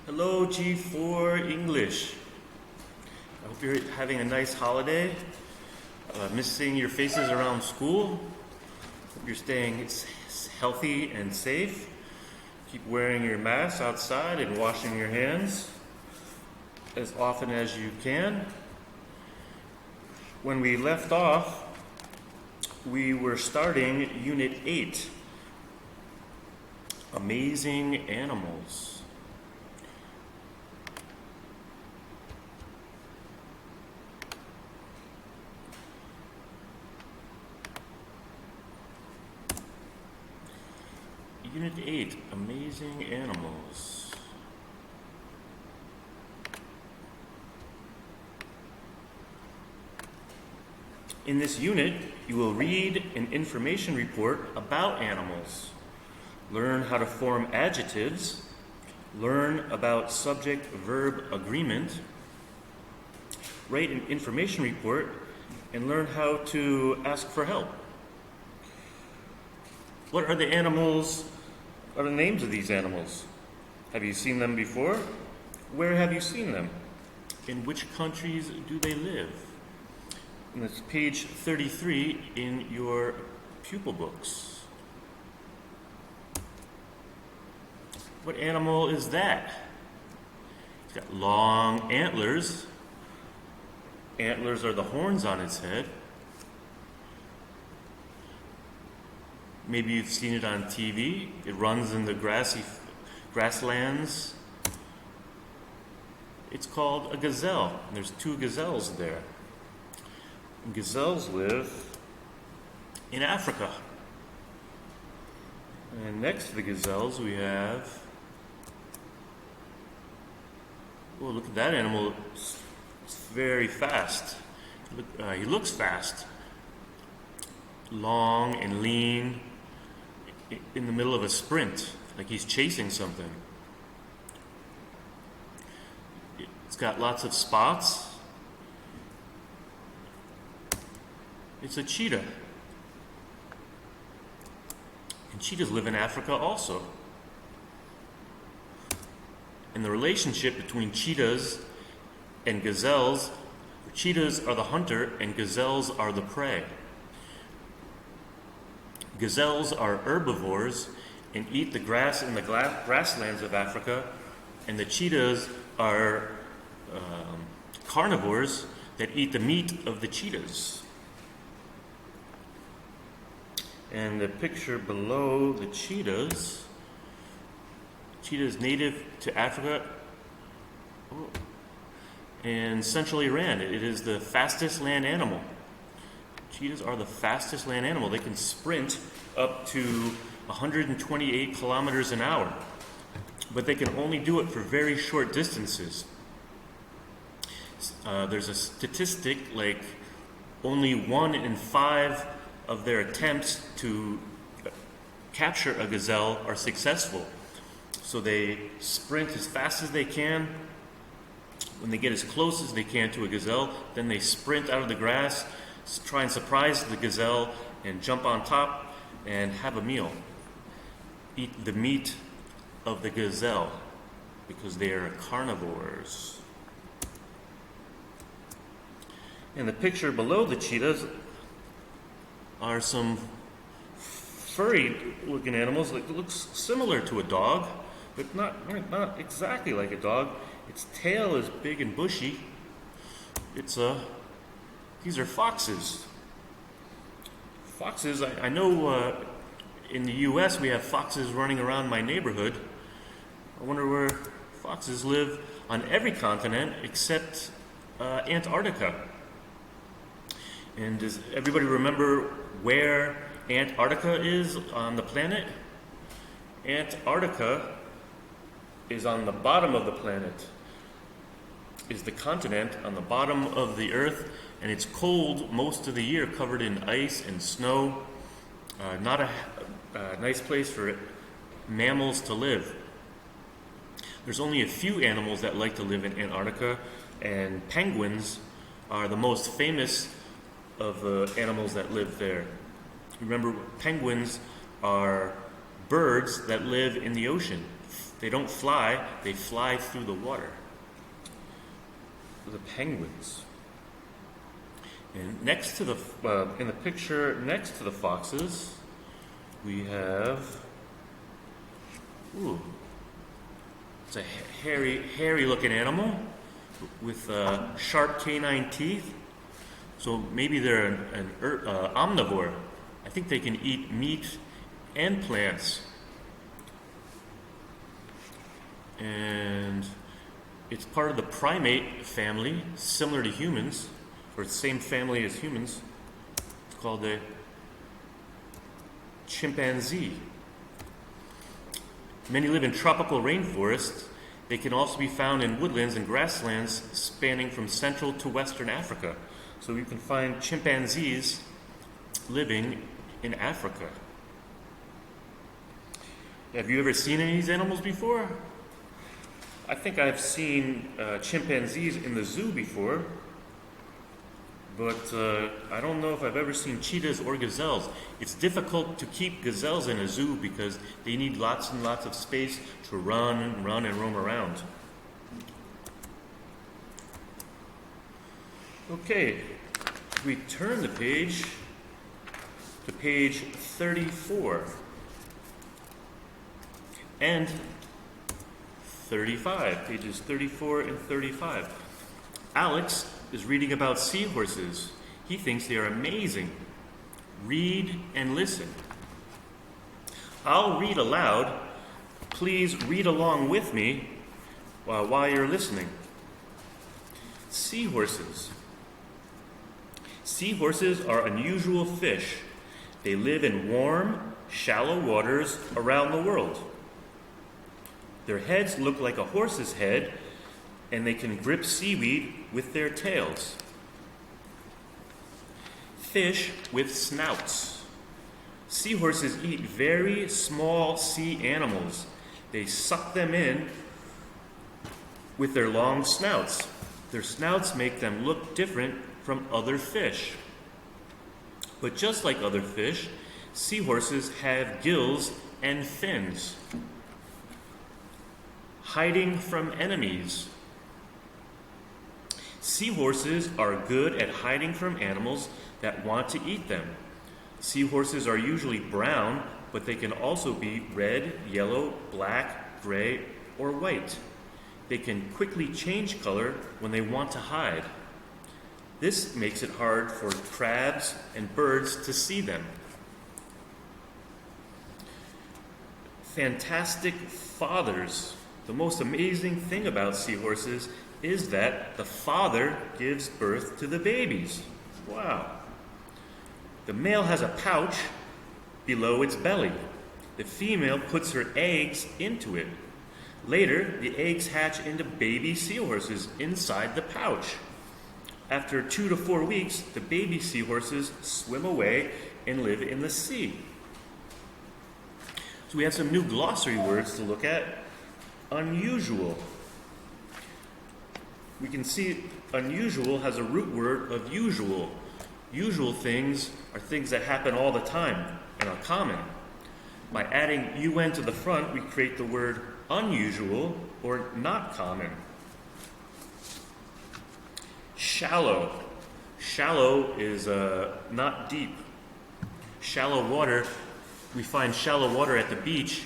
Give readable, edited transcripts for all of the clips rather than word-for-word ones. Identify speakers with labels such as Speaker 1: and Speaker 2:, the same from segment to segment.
Speaker 1: Hello, G.4 English. I hope you're having a nice holiday. Missing your faces around school. Hope you're staying healthy and safe. Keep wearing your mask outside and washing your hands as often as you can. When we left off, we were starting Unit 8, Amazing Animals. Unit 8, Amazing Animals. In this unit, you will read an information report about animals, learn how to form adjectives, learn about subject-verb agreement, write an information report, and learn how to ask for help. What are the animals? What are the names of these animals? Have you seen them before? Where have you seen them? In which countries do they live? And that's page 33 in your pupil books. What animal is that? It's got long antlers. Antlers are the horns on its head. Maybe you've seen it on TV. It runs in the grasslands. It's called a gazelle. There's two gazelles there. And gazelles live in Africa. And next to the gazelles we have, oh, look at that animal. It's very fast. He looks fast. Long and lean, in the middle of a sprint, like he's chasing something. It's got lots of spots. It's a cheetah. And cheetahs live in Africa also. And the relationship between cheetahs and gazelles, cheetahs are the hunter and gazelles are the prey. Gazelles are herbivores and eat the grass in the grasslands of Africa, and the cheetahs are carnivores that eat the meat of the cheetahs. And the picture below the cheetahs native to Africa and central Iran. It is the fastest land animal. Cheetahs are the fastest land animal. They can sprint up to 128 kilometers an hour, but they can only do it for very short distances. There's a statistic like only 1 in 5 of their attempts to capture a gazelle are successful. So they sprint as fast as they can. When they get as close as they can to a gazelle, then they sprint out of the grass, try and surprise the gazelle and jump on top and have a meal. Eat the meat of the gazelle because they are carnivores. And the picture below the cheetahs are some furry looking animals that looks similar to a dog, but not exactly like a dog. Its tail is big and bushy. These are foxes. Foxes, I know in the U.S. we have foxes running around my neighborhood. I wonder where foxes live on every continent except Antarctica. And does everybody remember where Antarctica is on the planet? Antarctica is on the bottom of the planet, is the continent on the bottom of the earth. And it's cold most of the year, covered in ice and snow. Not a nice place for mammals to live. There's only a few animals that like to live in Antarctica, and penguins are the most famous of the animals that live there. Remember, penguins are birds that live in the ocean. They don't fly, they fly through the water. The penguins. And next to the, in the picture next to the foxes, we have, it's a hairy looking animal with sharp canine teeth. So maybe they're an omnivore. I think they can eat meat and plants. And it's part of the primate family, similar to humans, or the same family as humans. It's called the chimpanzee. Many live in tropical rainforests. They can also be found in woodlands and grasslands spanning from central to western Africa. So you can find chimpanzees living in Africa. Have you ever seen any of these animals before? I think I've seen chimpanzees in the zoo before, but I don't know if I've ever seen cheetahs or gazelles. It's difficult to keep gazelles in a zoo because they need lots and lots of space to run and roam around. Okay, we turn the page to page 34 and 35, pages 34 and 35. Alex is reading about seahorses. He thinks they are amazing. Read and listen. I'll read aloud. Please read along with me while you're listening. Seahorses. Seahorses are unusual fish. They live in warm, shallow waters around the world. Their heads look like a horse's head, and they can grip seaweed with their tails. Fish with snouts. Seahorses eat very small sea animals. They suck them in with their long snouts. Their snouts make them look different from other fish. But just like other fish, seahorses have gills and fins. Hiding from enemies. Seahorses are good at hiding from animals that want to eat them. Seahorses are usually brown, but they can also be red, yellow, black, gray, or white. They can quickly change color when they want to hide. This makes it hard for crabs and birds to see them. Fantastic fathers. The most amazing thing about seahorses is that the father gives birth to the babies. Wow. The male has a pouch below its belly. The female puts her eggs into it. Later, the eggs hatch into baby seahorses inside the pouch. After 2 to 4 weeks, the baby seahorses swim away and live in the sea. So we have some new glossary words to look at. Unusual. We can see unusual has a root word of usual. Usual things are things that happen all the time and are common. By adding un to the front, we create the word unusual or not common. Shallow. Shallow is not deep. Shallow water, we find shallow water at the beach,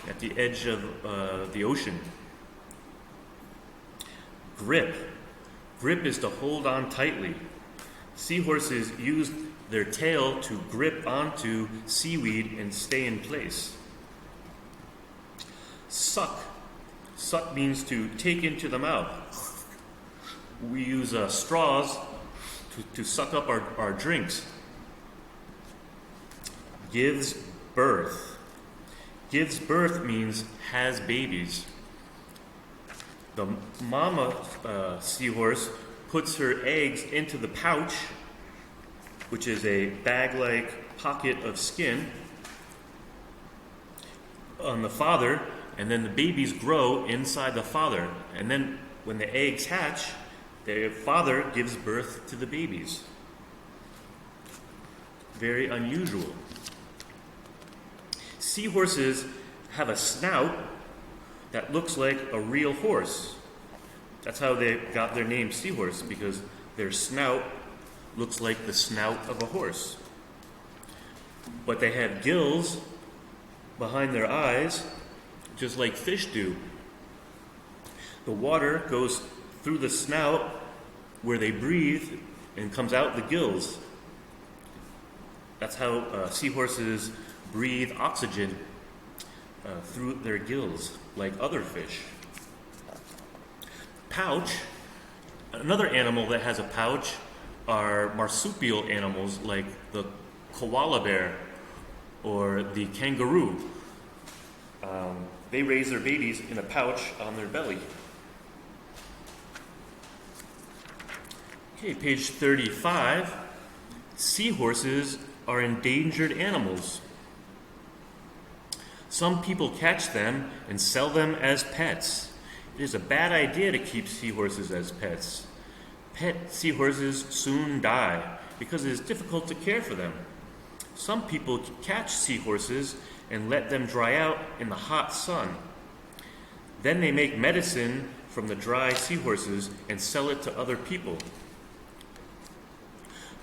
Speaker 1: at the edge of the ocean. Grip. Grip is to hold on tightly. Seahorses use their tail to grip onto seaweed and stay in place. Suck. Suck means to take into the mouth. We use straws to suck up our drinks. Gives birth. Gives birth means has babies. The mama seahorse puts her eggs into the pouch, which is a bag-like pocket of skin, on the father, and then the babies grow inside the father. And then when the eggs hatch, the father gives birth to the babies. Very unusual. Seahorses have a snout that looks like a real horse. That's how they got their name Seahorse, because their snout looks like the snout of a horse. But they have gills behind their eyes, just like fish do. The water goes through the snout where they breathe and comes out the gills. That's how seahorses breathe oxygen through their gills, like other fish. Pouch, another animal that has a pouch are marsupial animals like the koala bear or the kangaroo. They raise their babies in a pouch on their belly. Okay, page 35. Seahorses are endangered animals. Some people catch them and sell them as pets. It is a bad idea to keep seahorses as pets. Pet seahorses soon die because it is difficult to care for them. Some people catch seahorses and let them dry out in the hot sun. Then they make medicine from the dry seahorses and sell it to other people.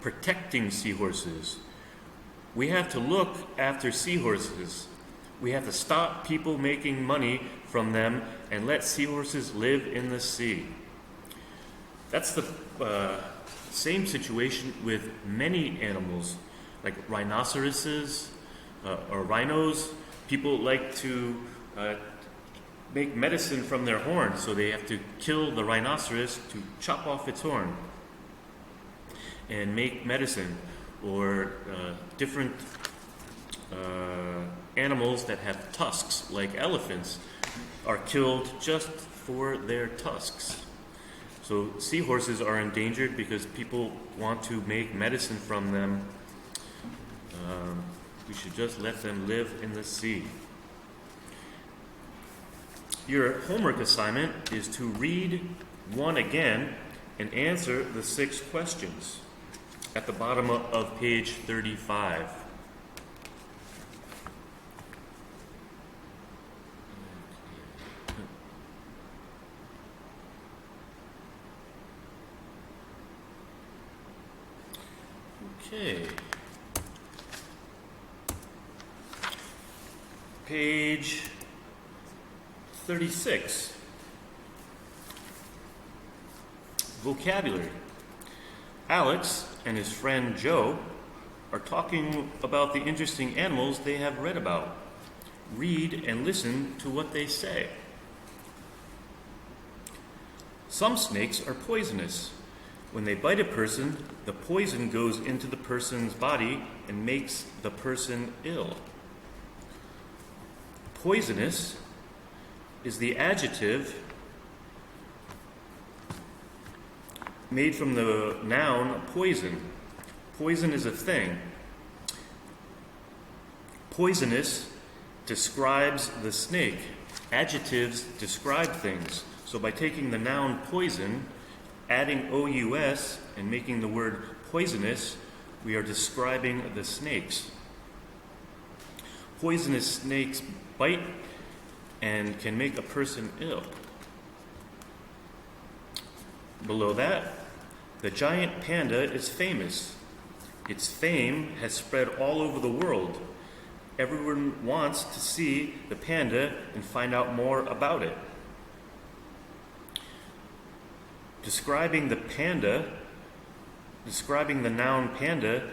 Speaker 1: Protecting seahorses. We have to look after seahorses. We have to stop people making money from them and let seahorses live in the sea. That's the same situation with many animals, like rhinoceroses or rhinos. People like to make medicine from their horn, so they have to kill the rhinoceros to chop off its horn and make medicine. Or different animals that have tusks, like elephants, are killed just for their tusks. So seahorses are endangered because people want to make medicine from them. We should just let them live in the sea. Your homework assignment is to read one again and answer the 6 questions at the bottom of page 35. Okay. Page 36. Vocabulary. Alex and his friend Joe are talking about the interesting animals they have read about. Read and listen to what they say. Some snakes are poisonous. When they bite a person, the poison goes into the person's body and makes the person ill. Poisonous is the adjective made from the noun poison. Poison is a thing. Poisonous describes the snake. Adjectives describe things. So by taking the noun poison, adding OUS, and making the word poisonous, we are describing the snakes. Poisonous snakes bite and can make a person ill. Below that, the giant panda is famous. Its fame has spread all over the world. Everyone wants to see the panda and find out more about it. Describing the noun panda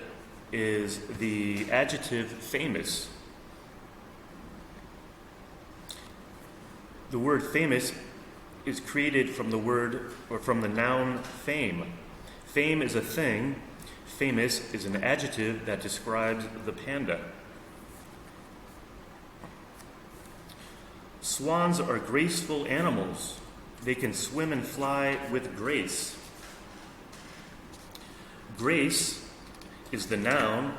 Speaker 1: is the adjective famous. The word famous is created from the word or from the noun fame. Fame is a thing. Famous is an adjective that describes the panda. Swans are graceful animals. They can swim and fly with grace. Grace is the noun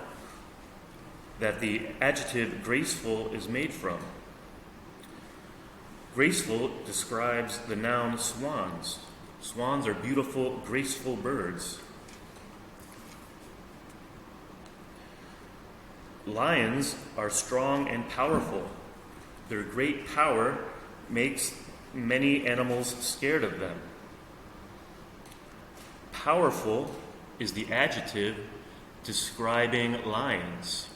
Speaker 1: that the adjective graceful is made from. Graceful describes the noun swans. Swans are beautiful, graceful birds. Lions are strong and powerful. Their great power makes many animals scared of them. Powerful is the adjective describing lions.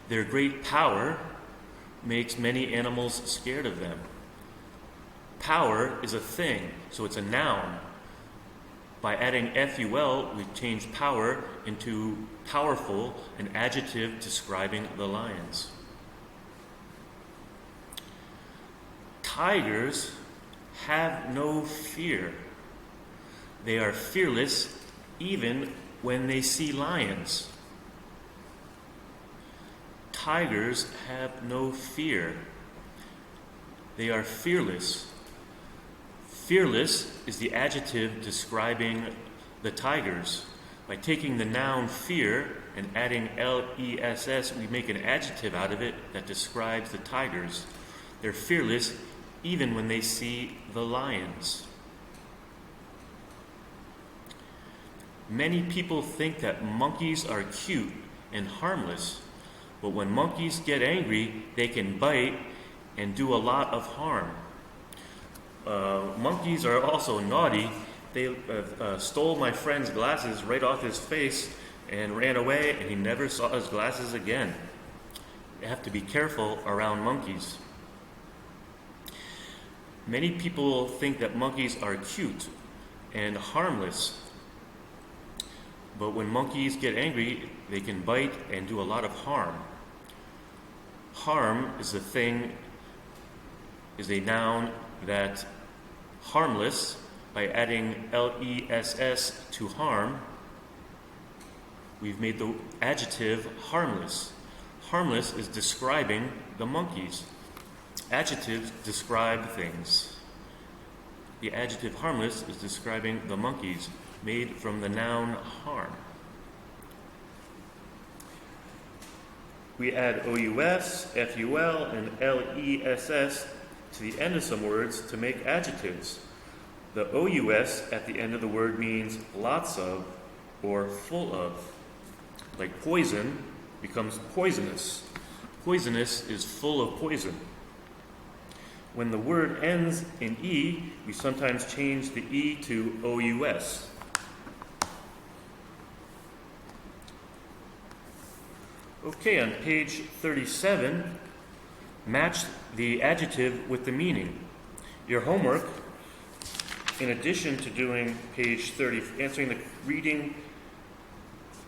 Speaker 1: Their great power makes many animals scared of them. Power is a thing, so it's a noun. By adding FUL, we change power into powerful, an adjective describing the lions. Tigers have no fear. They are fearless even when they see lions. Tigers have no fear. They are fearless. Fearless is the adjective describing the tigers. By taking the noun fear and adding LESS, we make an adjective out of it that describes the tigers. They're fearless even when they see the lions. Many people think that monkeys are cute and harmless, but when monkeys get angry, they can bite and do a lot of harm. Monkeys are also naughty. They stole my friend's glasses right off his face and ran away, and he never saw his glasses again. You have to be careful around monkeys. Many people think that monkeys are cute and harmless, but when monkeys get angry, they can bite and do a lot of harm. Harm is a noun that harmless, by adding LESS to harm, we've made the adjective harmless. Harmless is describing the monkeys. Adjectives describe things. The adjective harmless is describing the monkeys, made from the noun harm. We add OUS, FUL, and LESS to the end of some words to make adjectives. The OUS at the end of the word means lots of or full of. Like poison becomes poisonous. Poisonous is full of poison. When the word ends in E, we sometimes change the E to OUS. Okay, on page 37, match the adjective with the meaning. Your homework, in addition to doing page 30, answering the reading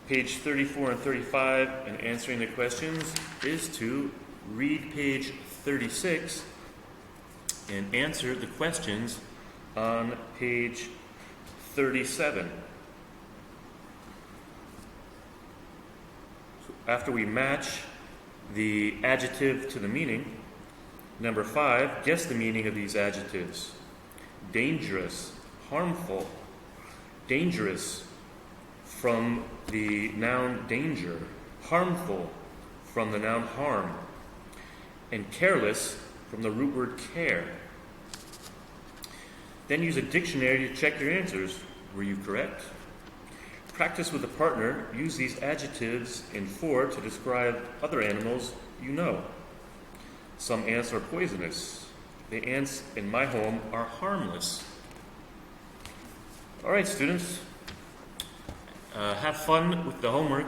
Speaker 1: page 34 and 35 and answering the questions, is to read page 36 and answer the questions on page 37. So after we match the adjective to the meaning, number 5, guess the meaning of these adjectives. Dangerous, harmful. Dangerous from the noun danger. Harmful from the noun harm. And careless from the root word care. Then use a dictionary to check your answers. Were you correct? Practice with a partner. Use these adjectives in 4 to describe other animals you know. Some ants are poisonous. The ants in my home are harmless. All right, students. Have fun with the homework,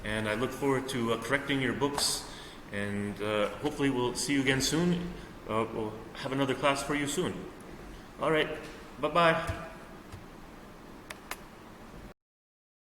Speaker 1: and I look forward to correcting your books, and hopefully we'll see you again soon. We'll have another class for you soon. All right, bye-bye.